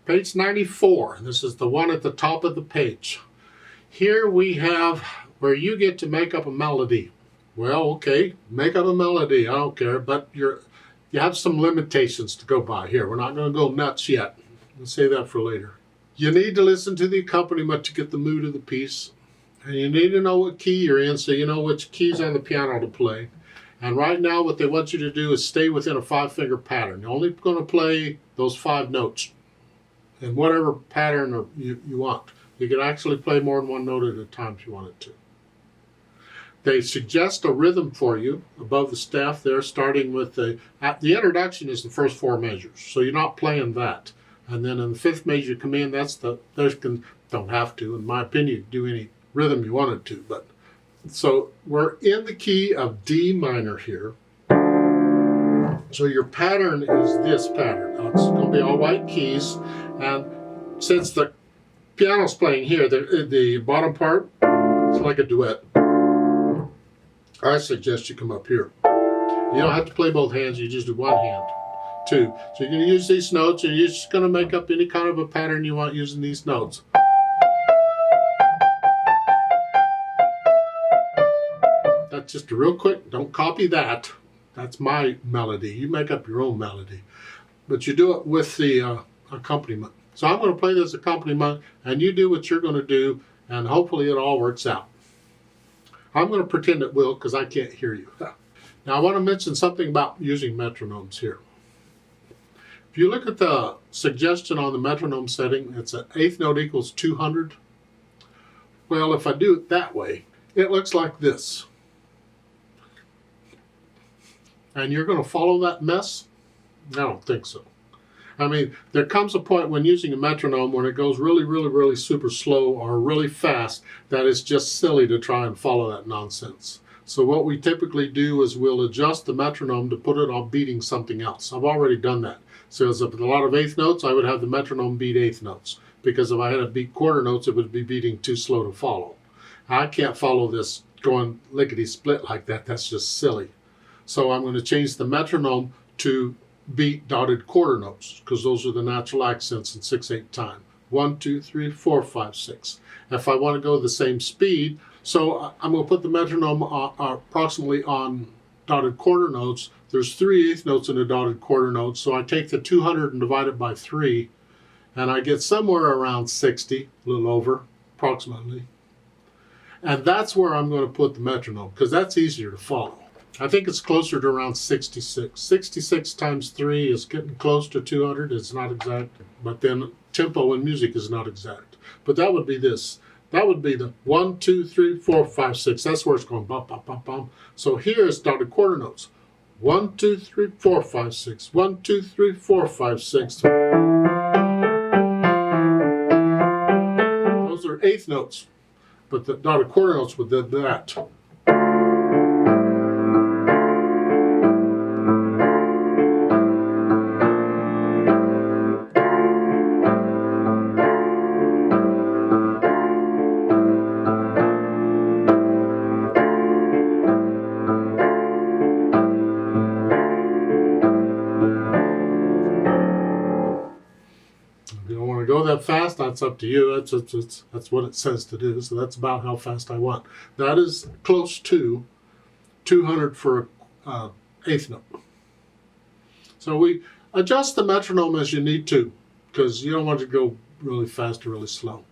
Page 94. This is the one at the top of the page. Here we have where you get to make up a melody. Well, okay, make up a melody. I don't care, but you have some limitations to go by. Here, we're not going to go nuts yet. We'll save that for later. You need to listen to the accompaniment to get the mood of the piece. And you need to know what key you're in so you know which keys on the piano to play. And right now what they want you to do is stay within a 5-finger pattern. You're only going to play those 5 notes in whatever pattern you want. You can actually play more than one note at a time if you wanted to. They suggest a rhythm for you above the staff there, starting with the introduction is the first 4 measures. So you're not playing that. And then in the 5th major command, don't have to, in my opinion, do any rhythm you wanted to. But so we're in the key of D minor here. So your pattern is this pattern. Now, it's going to be all white keys. And since the piano's playing here, the bottom part, it's like a duet. I suggest you come up here. You don't have to play both hands, you just do one hand. 2. So you're going to use these notes and you're just going to make up any kind of a pattern you want using these notes. That's just a real quick, don't copy that. That's my melody. You make up your own melody. But you do it with the accompaniment. So I'm going to play this accompaniment and you do what you're going to do and hopefully it all works out. I'm going to pretend it will because I can't hear you. Now I want to mention something about using metronomes here. If you look at the suggestion on the metronome setting, it's an 8th note equals 200. Well, if I do it that way, it looks like this. And you're going to follow that mess? I don't think so. I mean, there comes a point when using a metronome when it goes really, really, really super slow or really fast that it's just silly to try and follow that nonsense. So what we typically do is we'll adjust the metronome to put it on beating something else. I've already done that. So as with a lot of 8th notes, I would have the metronome beat 8th notes. Because if I had to beat quarter notes, it would be beating too slow to follow. I can't follow this going lickety-split like that. That's just silly. So I'm going to change the metronome to beat dotted quarter notes because those are the natural accents in 6/8 time. 1, 2, 3, 4, 5, 6. If I want to go the same speed, so I'm going to put the metronome approximately on dotted quarter notes. There's 3/8 notes in a dotted quarter note, so I take the 200 and divide it by 3, and I get somewhere around 60, a little over, approximately. And that's where I'm going to put the metronome because that's easier to follow. I think it's closer to around 66. 66 times 3 is getting close to 200. It's not exact, but then tempo in music is not exact. But that would be this. That would be the 1, 2, 3, 4, 5, 6. That's where it's going bum, bum, bum, bum. So here is dotted quarter notes. 1, 2, 3, 4, 5, 6. 1, 2, 3, 4, 5, 6. Those are 8th notes. But the dotted quarter notes would do that. Go that fast, that's up to you. That's what it says to do. So that's about how fast I want. That is close to 200 for 8th note. So we adjust the metronome as you need to because you don't want it to go really fast or really slow.